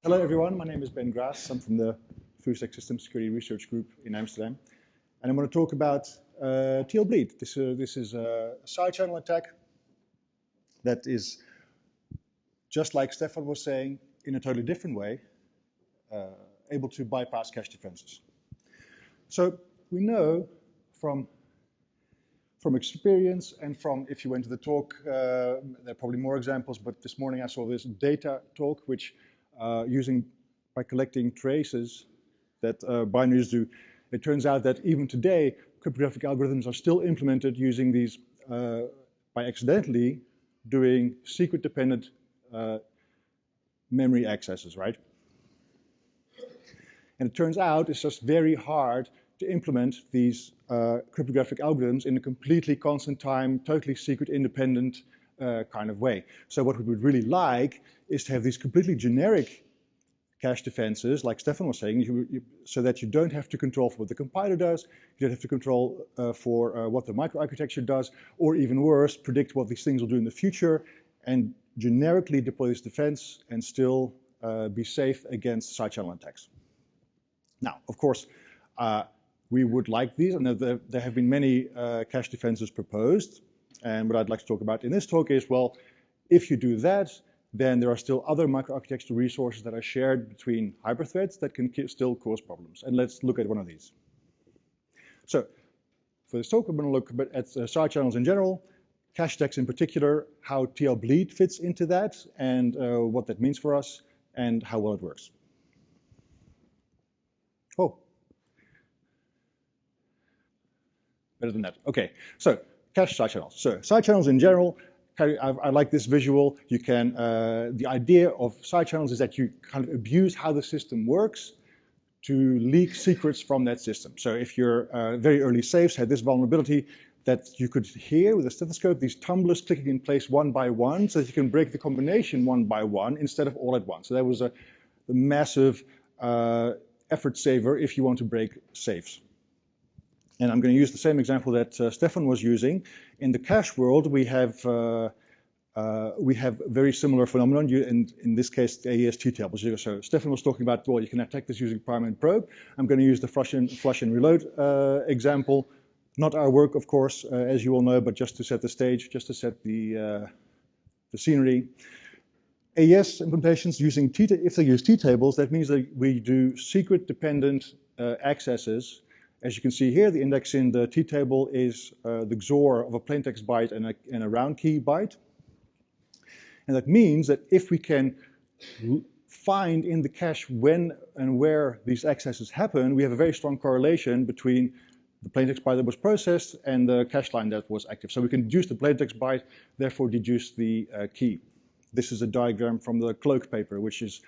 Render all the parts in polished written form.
Hello everyone, my name is Ben Gras. I'm from the FLUSH System Security Research Group in Amsterdam. And I'm going to talk about TLBLEED. This is a side channel attack that is, just like Stefan was saying, in a totally different way, able to bypass cache defenses. So we know from experience and from, if you went to the talk, there are probably more examples, but this morning I saw this data talk, which by collecting traces that binaries do, it turns out that even today, cryptographic algorithms are still implemented using these, by accidentally doing secret-dependent memory accesses, right? And it turns out it's just very hard to implement these cryptographic algorithms in a completely constant time, totally secret, independent kind of way. So what we would really like is to have these completely generic cache defenses, like Stefan was saying, so that you don't have to control for what the compiler does, you don't have to control for what the microarchitecture does, or even worse, predict what these things will do in the future, and generically deploy this defense and still be safe against side channel attacks. Now, of course, we would like these, and there have been many cache defenses proposed. And what I'd like to talk about in this talk is, well, if you do that, then there are still other microarchitectural resources that are shared between hyperthreads that can still cause problems. And let's look at one of these. So for this talk, we're going to look at side channels in general, cache attacks in particular, how TLBLEED fits into that, and what that means for us, and how well it works. Oh. Better than that. Okay, so cache side channels. So side channels in general, I like this visual. You can, the idea of side channels is that you kind of abuse how the system works to leak secrets from that system. So if your very early safes had this vulnerability that you could hear with a stethoscope, these tumblers clicking in place one by one, so that you can break the combination one by one instead of all at once. So that was a massive effort saver if you want to break safes. And I'm going to use the same example that Stefan was using. In the cache world, we have very similar phenomenon. In this case, the AES-T tables. So Stefan was talking about, well, you can attack this using prime and probe. I'm going to use the flush and reload example. Not our work, of course, as you all know, but just to set the stage, just to set the scenery. AES implementations using if they use T tables, that means that we do secret dependent accesses. As you can see here, the index in the T table is the XOR of a plaintext byte and a round key byte. And that means that if we can find in the cache when and where these accesses happen, we have a very strong correlation between the plaintext byte that was processed and the cache line that was active. So we can deduce the plaintext byte, therefore deduce the key. This is a diagram from the Cloak paper, which is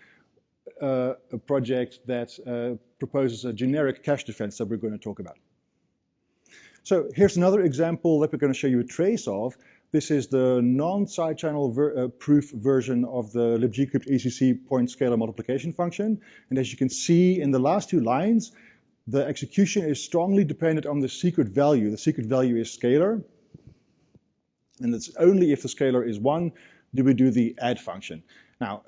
a project that proposes a generic cache defense that we're going to talk about. So here's another example that we're going to show you a trace of. This is the non-side channel proof version of the libgcrypt ECC point scalar multiplication function. And as you can see in the last two lines, the execution is strongly dependent on the secret value. The secret value is scalar. And it's only if the scalar is 1 do we do the add function. Now,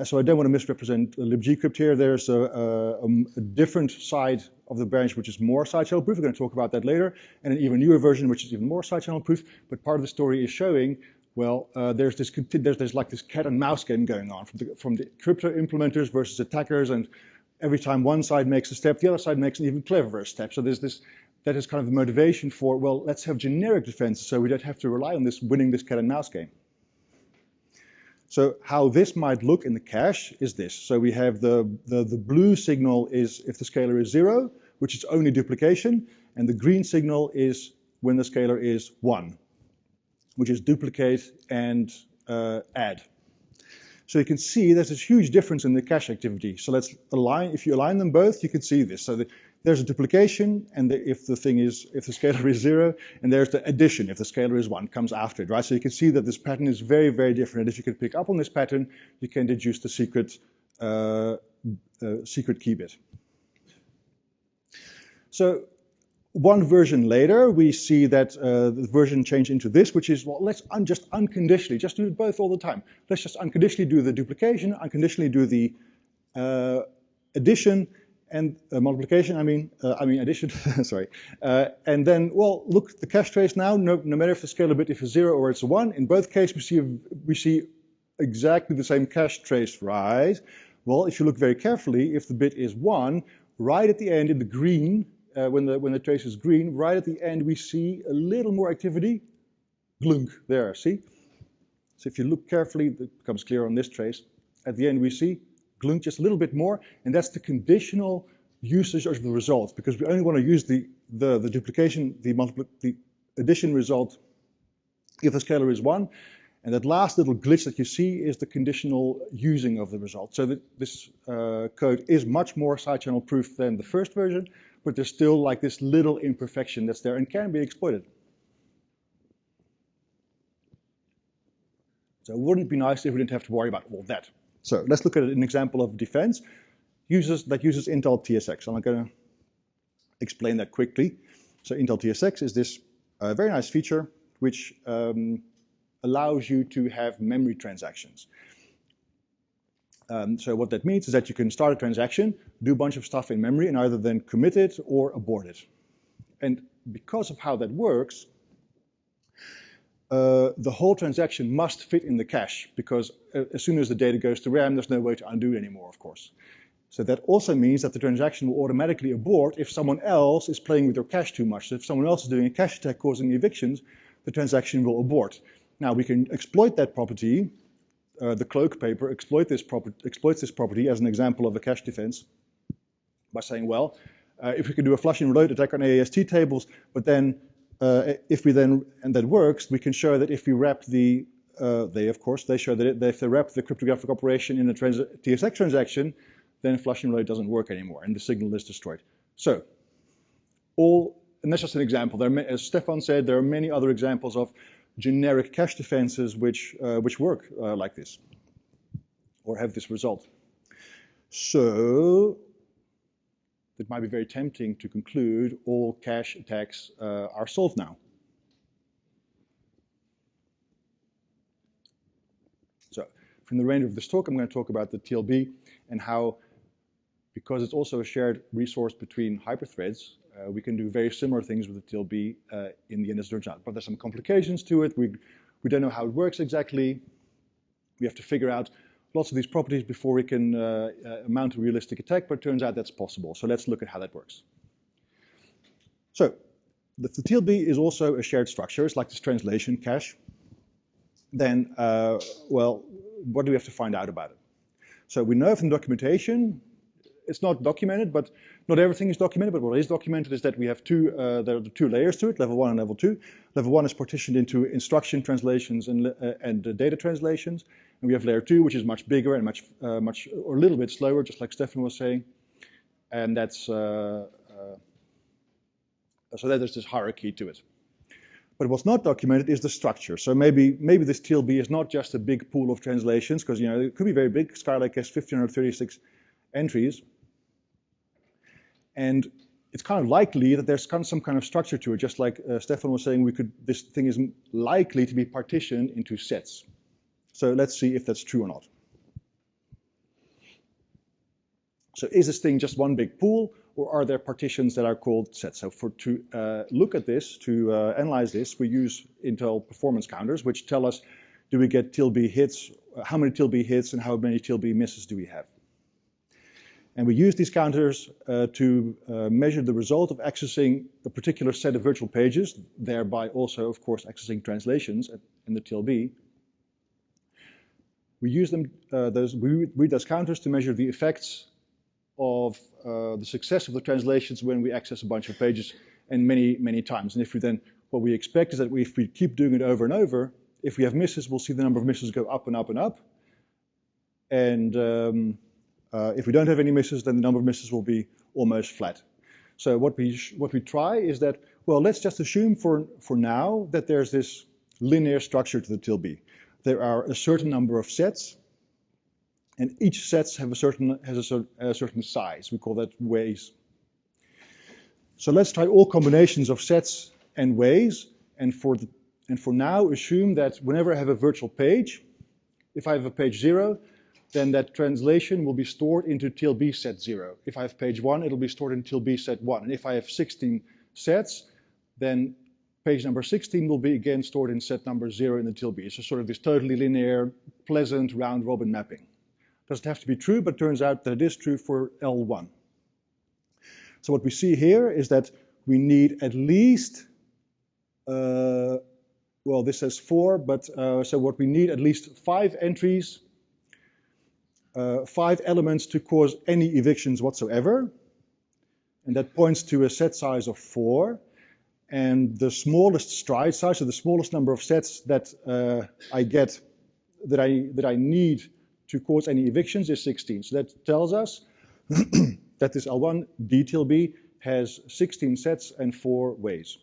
so I don't want to misrepresent libgcrypt here. There's a different side of the branch which is more side channel proof. We're going to talk about that later, and an even newer version which is even more side channel proof. But part of the story is showing, well, there's like this cat and mouse game going on from the crypto implementers versus attackers, and every time one side makes a step, the other side makes an even cleverer step. So there's this. That is kind of the motivation for, well, let's have generic defenses so we don't have to rely on this winning this cat and mouse game. So how this might look in the cache is this. So we have the blue signal is if the scalar is 0, which is only duplication, and the green signal is when the scalar is 1, which is duplicate and add. So you can see there's this huge difference in the cache activity. So let's align, if you align them both, you can see this. So there's a duplication, and if the scalar is 0, and there's the addition if the scalar is 1, comes after it, right? So you can see that this pattern is very, very different. And if you can pick up on this pattern, you can deduce the secret key bit. So One version later, we see that the version changed into this, which is, well, let's just unconditionally, just do it both all the time. Let's just unconditionally do the duplication, unconditionally do the addition and multiplication, I mean addition, sorry. And then, well, look, the cache trace now, no matter if the scalar bit is a 0 or it's a 1, in both cases we see exactly the same cache trace, right? Well, if you look very carefully, if the bit is 1, right at the end in the green, when the trace is green, right at the end we see a little more activity, glunk, there, see? So if you look carefully, it becomes clear on this trace. At the end we see glunk just a little bit more, and that's the conditional usage of the result, because we only want to use the duplication, the addition result if the scalar is 1, and that last little glitch that you see is the conditional using of the result. So that this code is much more side channel proof than the first version, but there's still like this little imperfection that's there and can be exploited. So it wouldn't be nice if we didn't have to worry about all that. So let's look at an example of defense that uses Intel TSX. I'm going to explain that quickly. So Intel TSX is this very nice feature which allows you to have memory transactions. So what that means is that you can start a transaction, do a bunch of stuff in memory, and either then commit it or abort it. And because of how that works, the whole transaction must fit in the cache, because as soon as the data goes to RAM, there's no way to undo it anymore, of course. So that also means that the transaction will automatically abort if someone else is playing with your cache too much. So if someone else is doing a cache attack causing evictions, the transaction will abort. Now we can exploit that property. The cloak paper exploits this property as an example of a cache defense by saying, well, if we can do a flush and reload attack on AAST tables, but then and that works, we can show that if we wrap they show that if they wrap the cryptographic operation in a TSX transaction, then flush and reload doesn't work anymore, and the signal is destroyed. So, and that's just an example. As Stefan said, there are many other examples of generic cache defenses which work like this, or have this result. So, it might be very tempting to conclude all cache attacks are solved now. So, from the remainder of this talk, I'm going to talk about the TLB and how, because it's also a shared resource between hyperthreads, we can do very similar things with the TLB in the end as it turns out. But there's some complications to it. We don't know how it works exactly. We have to figure out lots of these properties before we can mount a realistic attack, but it turns out that's possible. So let's look at how that works. So the TLB is also a shared structure. It's like this translation cache. Then, well, what do we have to find out about it? So we know from documentation, it's not documented, but not everything is documented, but what is documented is that we have there are two layers to it, level 1 and level 2. Level 1 is partitioned into instruction translations and data translations. And we have layer 2, which is much bigger and or a little bit slower, just like Stefan was saying. And that's, so that there's this hierarchy to it. But what's not documented is the structure. So maybe this TLB is not just a big pool of translations, because it could be very big. Skylake has 1536 entries. And it's kind of likely that there's some kind of structure to it, just like Stefan was saying, this thing is likely to be partitioned into sets. So let's see if that's true or not. So is this thing just one big pool, or are there partitions that are called sets? So to look at this, to analyze this, we use Intel performance counters, which tell us, do we get TLB hits, how many TLB hits, and how many TLB misses do we have? And we use these counters to measure the result of accessing a particular set of virtual pages, thereby also, of course, accessing translations in the TLB. We use them, we read those counters to measure the effects of the success of the translations when we access a bunch of pages and many times. And what we expect is that if we keep doing it over and over, if we have misses, we'll see the number of misses go up and up and up. And if we don't have any misses, then the number of misses will be almost flat. So what we try is that, well, let's just assume for now that there's this linear structure to the TLB. There are a certain number of sets, and each set has a certain size. We call that ways. So let's try all combinations of sets and ways, and for now assume that whenever I have a virtual page, if I have a page 0, then that translation will be stored into TLB set 0. If I have page 1, it'll be stored in TLB set 1. And if I have 16 sets, then page number 16 will be again stored in set number 0 in the TLB. So sort of this totally linear, pleasant, round-robin mapping. Doesn't have to be true, but turns out that it is true for L1. So what we see here is that we need at least, well, this says 4, but so what we need at least 5 entries, 5 elements to cause any evictions whatsoever. And that points to a set size of 4. And the smallest stride size, so the smallest number of sets that I get, that I need to cause any evictions is 16. So that tells us that this L1 DTLB has 16 sets and 4 ways.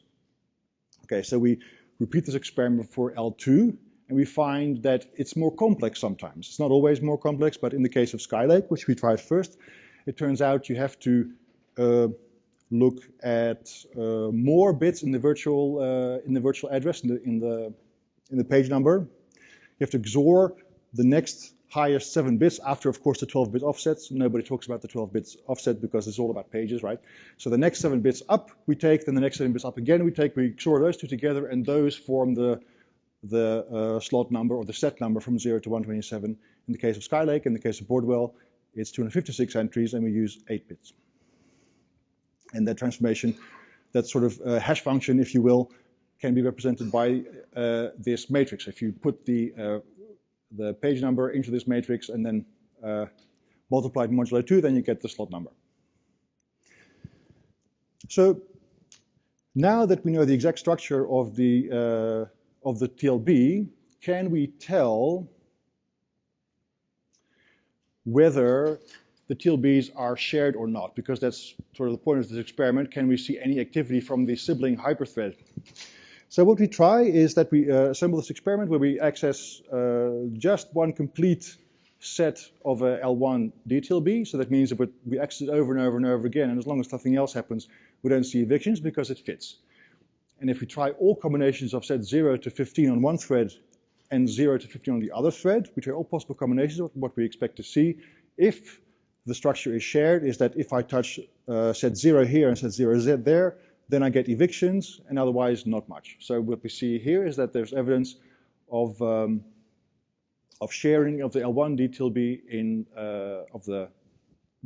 Okay, so we repeat this experiment for L2, and we find that it's more complex sometimes. It's not always more complex, but in the case of Skylake, which we tried first, it turns out you have to look at more bits in the virtual address, in the page number. You have to XOR the next highest 7 bits after, of course, the 12-bit offsets. Nobody talks about the 12 bits offset because it's all about pages, right? So the next 7 bits up we take, then the next 7 bits up again we take. We XOR those two together, and those form the slot number or the set number from 0 to 127. In the case of Skylake, in the case of Boardwell, it's 256 entries, and we use 8 bits. And that transformation, that sort of hash function, if you will, can be represented by this matrix. If you put the page number into this matrix and then multiply it modulo 2, then you get the slot number. So now that we know the exact structure of the TLB, can we tell whether the TLBs are shared or not? Because that's sort of the point of this experiment. Can we see any activity from the sibling hyperthread? So what we try is that we assemble this experiment where we access just one complete set of a L1 DTLB. So that means that we access it over and over and over again, and as long as nothing else happens, we don't see evictions because it fits. And if we try all combinations of set 0 to 15 on one thread and 0 to 15 on the other thread, we try all possible combinations of what we expect to see. If the structure is shared, is that if I touch set 0 here and set 0Z there, then I get evictions, and otherwise not much. So what we see here is that there's evidence of sharing of the L1 DTLB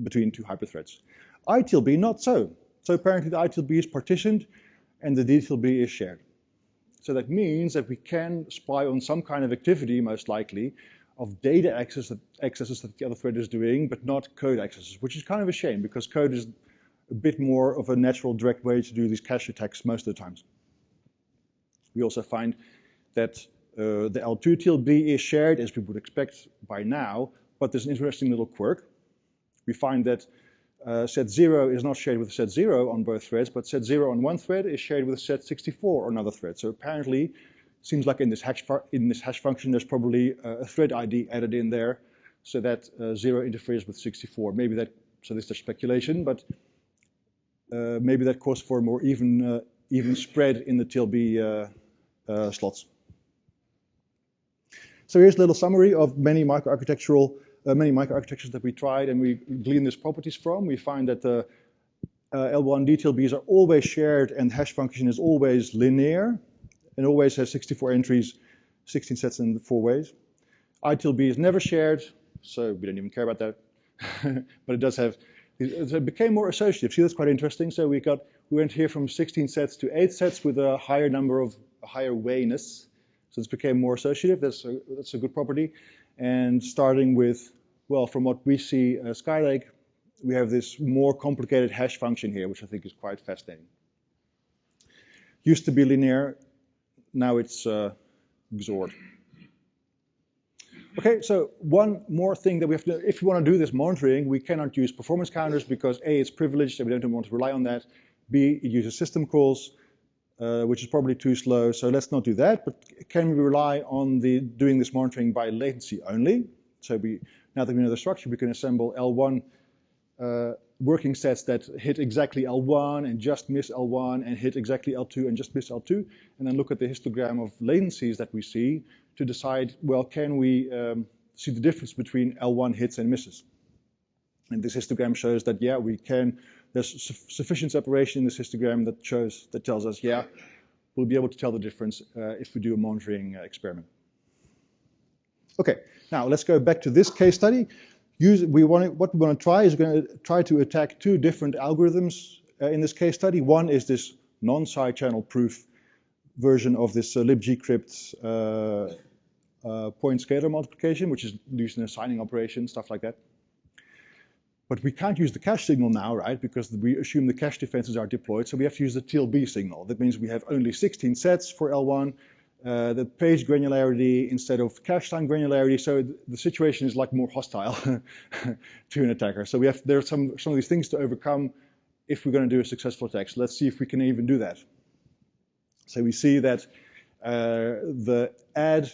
between two hyperthreads. ITLB, not so. So apparently the ITLB is partitioned and the DTLB is shared. So that means that we can spy on some kind of activity, most likely, of data accesses that the other thread is doing, but not code accesses, which is kind of a shame because code is a bit more of a natural, direct way to do these cache attacks most of the times. We also find that the L2 TLB is shared, as we would expect by now, but there's an interesting little quirk. We find that set 0 is not shared with set 0 on both threads, but set 0 on one thread is shared with set 64 on another thread. So apparently, it seems like in this hash function, there's probably a thread ID added in there, so that 0 interferes with 64. Maybe that, so this is speculation, but maybe that calls for a more even spread in the TLB slots. So here's a little summary of many microarchitectures that we tried and we gleaned these properties from. We find that the L1 DTLBs are always shared and the hash function is always linear and always has 64 entries, 16 sets and 4 ways. ITLB is never shared, so we don't even care about that. But it does have, it became more associative. See, that's quite interesting. So we went here from 16 sets to 8 sets with a higher wayness. So this became more associative. That's a good property. And starting with, well, from what we see Skylake, we have this more complicated hash function here, which I think is quite fascinating. Used to be linear, now it's XORed. Okay, so one more thing that we have to, if we want to do this monitoring, we cannot use performance counters because A, it's privileged and we don't want to rely on that. B, it uses system calls, which is probably too slow, so let's not do that. But can we rely on doing this monitoring by latency only? So now that we know the structure, we can assemble L1 working sets that hit exactly L1 and just miss L1 and hit exactly L2 and just miss L2, and then look at the histogram of latencies that we see to decide, well, can we see the difference between L1 hits and misses? And this histogram shows that, yeah, we can. There's sufficient separation in this histogram that tells us, yeah, we'll be able to tell the difference if we do a monitoring experiment. Okay, now let's go back to this case study. What we want to try is we're going to try to attack two different algorithms in this case study. One is this non-side channel proof version of this libgcrypt point scalar multiplication, which is used in a signing operation, stuff like that. But we can't use the cache signal now, right? Because we assume the cache defenses are deployed, so we have to use the TLB signal. That means we have only 16 sets for L1, the page granularity instead of cache time granularity. So the situation is like more hostile to an attacker. So there are some of these things to overcome if we're going to do a successful attack. So let's see if we can even do that. So we see that the add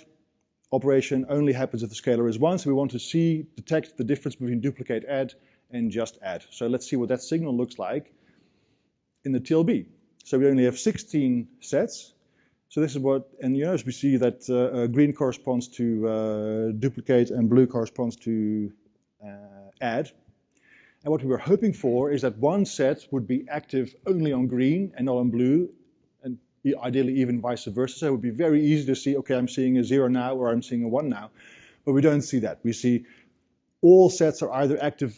operation only happens if the scalar is 1. So we want to detect the difference between duplicate add and just add. So let's see what that signal looks like in the TLB. So we only have 16 sets. So this is what, and you notice we see that green corresponds to duplicate and blue corresponds to add. And what we were hoping for is that one set would be active only on green and not on blue, and ideally even vice versa. So it would be very easy to see, okay, I'm seeing a 0 now or I'm seeing a 1 now. But we don't see that. We see all sets are either active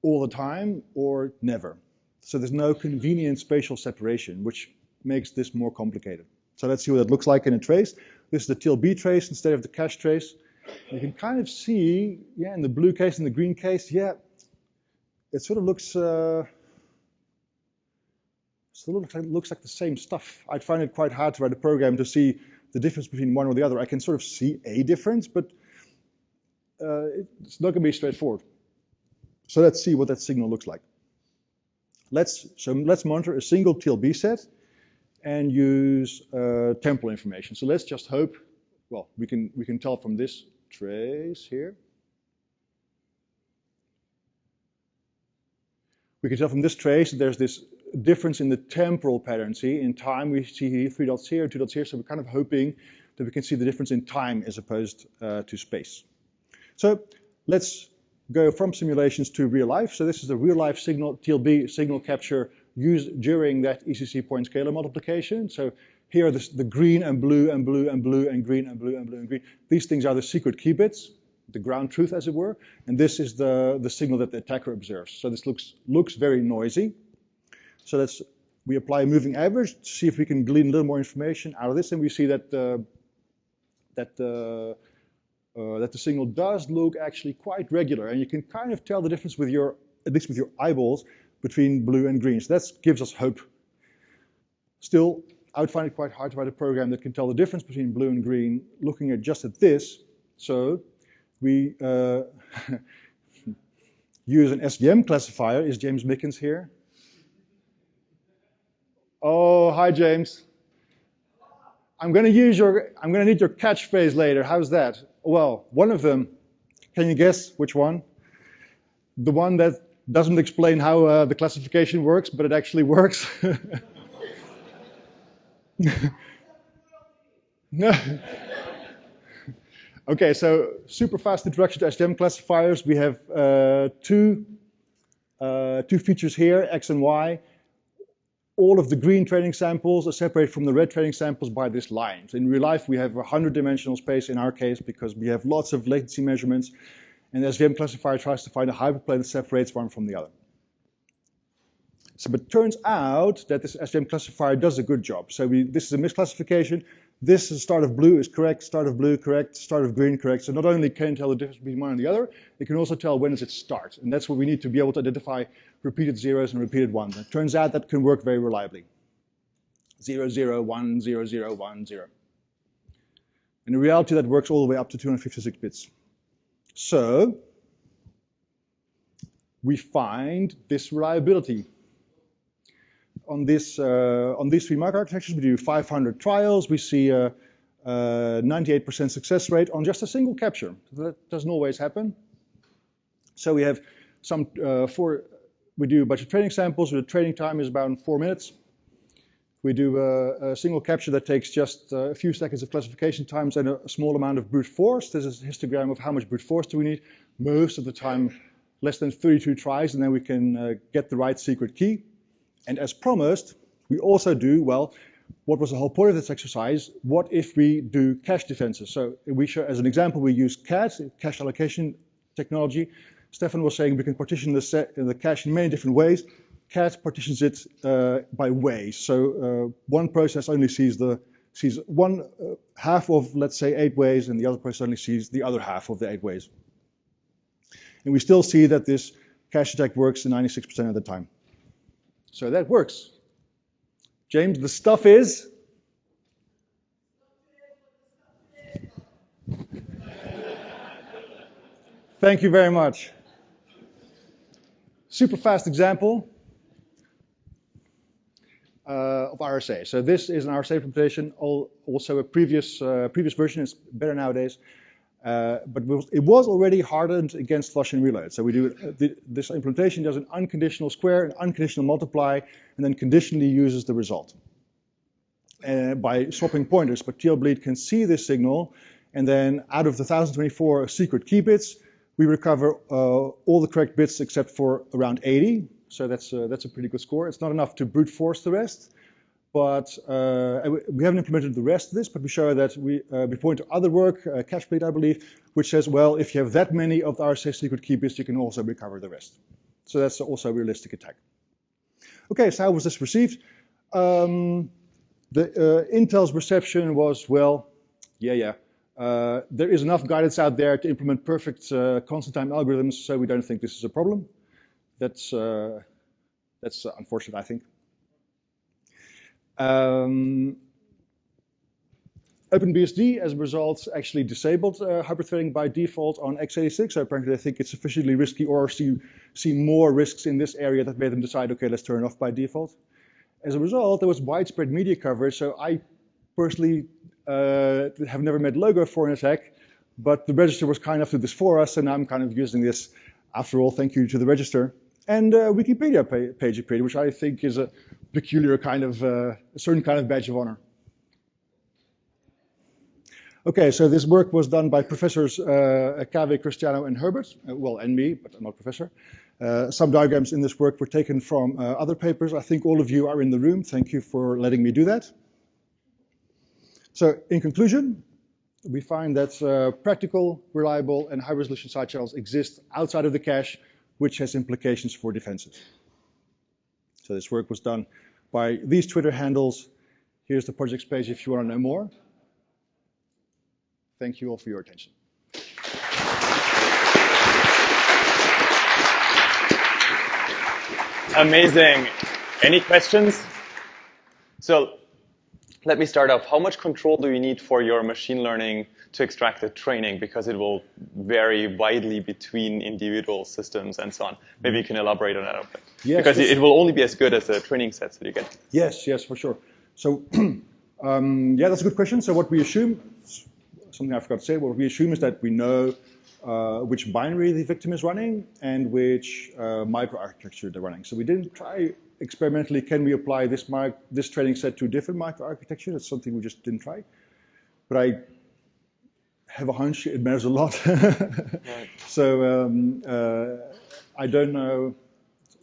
all the time or never. So there's no convenient spatial separation, which makes this more complicated. So let's see what it looks like in a trace. This is the TLB trace instead of the cache trace. You can kind of see, yeah, in the blue case and the green case, yeah, it sort of looks like the same stuff. I'd find it quite hard to write a program to see the difference between one or the other. I can sort of see a difference, but it's not going to be straightforward. So let's see what that signal looks like. Let's monitor a single TLB set and use temporal information. So let's just hope, well, we can tell from this trace here. We can tell from this trace that there's this difference in the temporal pattern. See, in time we see here 3 dots here, 2 dots here, so we're kind of hoping that we can see the difference in time as opposed to space. So let's go from simulations to real life. So this is the real life signal, TLB signal capture used during that ECC point scalar multiplication. So here are the green and blue and blue and blue and green and blue and blue and green. These things are the secret key bits, the ground truth as it were. And this is the signal that the attacker observes. So this looks very noisy. So we apply a moving average to see if we can glean a little more information out of this. And we see that the signal does look actually quite regular, and you can kind of tell the difference with at least with your eyeballs, between blue and green. So that gives us hope. Still, I would find it quite hard to write a program that can tell the difference between blue and green looking at just at this. So we use an SVM classifier. Is James Mickens here? Oh, hi James. I'm going to need your catchphrase later. How's that? Well, one of them, can you guess which one? The one that doesn't explain how the classification works, but it actually works. No. Okay, so super fast introduction to SVM classifiers. We have two features here, X and Y. All of the green training samples are separated from the red training samples by this line. So in real life, we have a 100-dimensional space in our case because we have lots of latency measurements, and the SVM classifier tries to find a hyperplane that separates one from the other. So, but it turns out that this SVM classifier does a good job. So this is a misclassification. This is start of blue is correct, start of blue correct, start of green correct. So not only can it tell the difference between one and the other, it can also tell when does it start. And that's what we need to be able to identify repeated zeros and repeated ones. And it turns out that can work very reliably. 0, 0, 1, 0, 0, 1, 0. And in reality, that works all the way up to 256 bits. So we find this reliability. On these three microarchitectures, we do 500 trials. We see a 98% success rate on just a single capture. That doesn't always happen. So we have we do a bunch of training samples. The training time is about 4 minutes. We do a single capture that takes just a few seconds of classification times and a small amount of brute force. This is a histogram of how much brute force do we need. Most of the time, less than 32 tries, and then we can get the right secret key. And as promised, we also do, well, what was the whole point of this exercise? What if we do cache defenses? So we show, as an example, we use CAT, cache allocation technology. Stefan was saying we can partition the cache in many different ways. CAT partitions it by ways. So one process only sees one half of, let's say, 8 ways, and the other process only sees the other half of the 8 ways. And we still see that this cache attack works 96% of the time. So that works. James, the stuff is? Thank you very much. Super fast example of RSA. So this is an RSA implementation, also a previous version. It's better nowadays. But it was already hardened against flush and reload. So we do this implementation does an unconditional square, an unconditional multiply, and then conditionally uses the result by swapping pointers. But TLBLEED can see this signal, and then out of the 1024 secret key bits, we recover all the correct bits except for around 80. So that's a pretty good score. It's not enough to brute force the rest. But we haven't implemented the rest of this, but we show that we point to other work, CacheBleed, I believe, which says, well, if you have that many of the RSA secret key bits, you can also recover the rest. So that's also a realistic attack. Okay, so how was this received? Intel's reception was, well, there is enough guidance out there to implement perfect constant time algorithms, so we don't think this is a problem. That's unfortunate, I think. OpenBSD, as a result, actually disabled hyperthreading by default on x86. So apparently they think it's sufficiently risky or see more risks in this area that made them decide, okay, let's turn it off by default. As a result, there was widespread media coverage. So I personally have never met logo for an attack, but the register was kind enough to do this for us, and I'm kind of using this. After all, thank you to the register. And Wikipedia page appeared, which I think is a peculiar kind of, a certain kind of badge of honor. Okay, so this work was done by professors Cave, Cristiano, and Herbert. Well, and me, but I'm not a professor. Some diagrams in this work were taken from other papers. I think all of you are in the room. Thank you for letting me do that. So, in conclusion, we find that practical, reliable, and high-resolution side channels exist outside of the cache, which has implications for defenses. So this work was done by these Twitter handles. Here's the project's page if you want to know more. Thank you all for your attention. Amazing. Any questions? So let me start off. How much control do you need for your machine learning to extract the training? Because it will vary widely between individual systems and so on. Maybe you can elaborate on that a bit. Yes, because it will only be as good as the training sets that you get. Yes, for sure. So, yeah, that's a good question. So what we assume, something I forgot to say, what we assume is that we know which binary the victim is running and which microarchitecture they're running. So we didn't try experimentally, can we apply this training set to different microarchitecture? That's something we just didn't try. But I have a hunch it matters a lot. Right. So I don't know.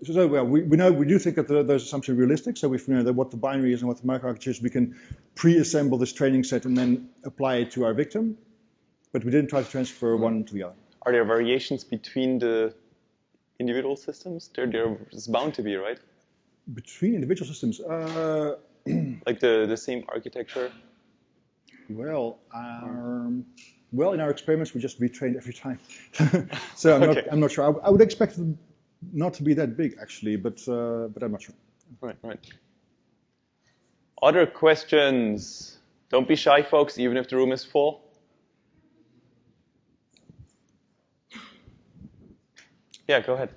So well, we do think that those assumptions are realistic. So if we know that what the binary is and what the microarchitecture is, we can pre-assemble this training set and then apply it to our victim. But we didn't try to transfer one to the other. Are there variations between the individual systems? There's bound to be, right? Between individual systems? Like the same architecture? Well, in our experiments, we just retrained every time. So I'm not sure. I would expect it not to be that big, actually, but I'm not sure. Right. Other questions? Don't be shy, folks, even if the room is full. Yeah, go ahead.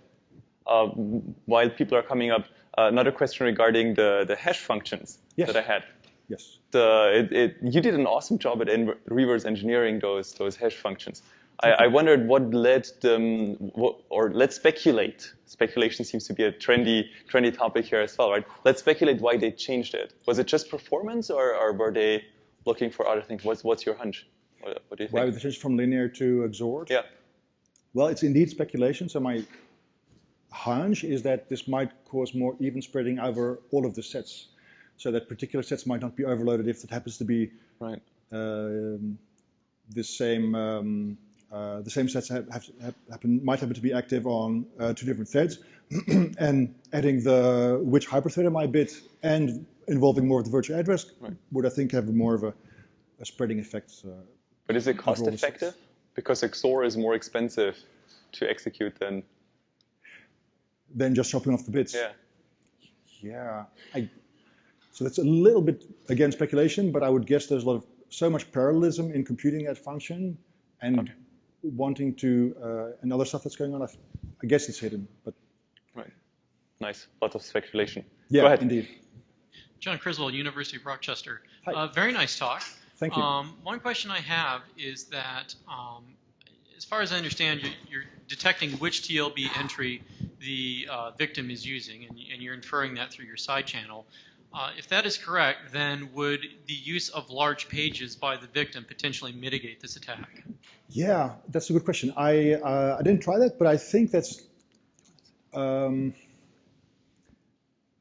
While people are coming up, another question regarding the hash functions that I had. Yes. You did an awesome job at reverse engineering those hash functions. I wondered what led them, or let's speculate. Speculation seems to be a trendy topic here as well, right? Let's speculate why they changed it. Was it just performance, or were they looking for other things? What's your hunch? What do you think? Why would they change from linear to XORed? Yeah. Well, it's indeed speculation. So my hunch is that this might cause more even spreading over all of the sets, so that particular sets might not be overloaded if it happens to be right. The same sets might happen to be active on two different threads, and adding the which hyperthread am I bit and involving more of the virtual address would, I think, have more of a spreading effect. But is it cost effective? Because XOR is more expensive to execute than just chopping off the bits. Yeah. Yeah. So that's a little bit, again, speculation, but I would guess there's so much parallelism in computing that function and wanting to, and other stuff that's going on. I guess it's hidden, but. Right. Nice. Lots of speculation. Yeah, Go ahead. Indeed. John Criswell, University of Rochester. Hi. Very nice talk. Thank you. One question I have is that, as far as I understand, you're detecting which TLB entry the victim is using, and you're inferring that through your side channel. If that is correct, then would the use of large pages by the victim potentially mitigate this attack? Yeah, that's a good question. I didn't try that, but I think that's...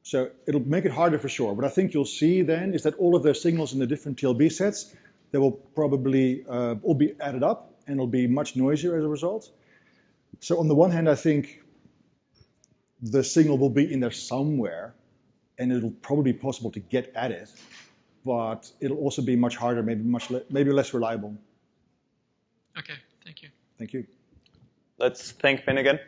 So it'll make it harder for sure. What I think you'll see then is that all of those signals in the different TLB sets, they will probably all be added up, and it'll be much noisier as a result. So on the one hand, I think the signal will be in there somewhere, and it'll probably be possible to get at it, but it'll also be much harder, maybe less reliable. Okay, thank you. Thank you. Let's thank Ben again.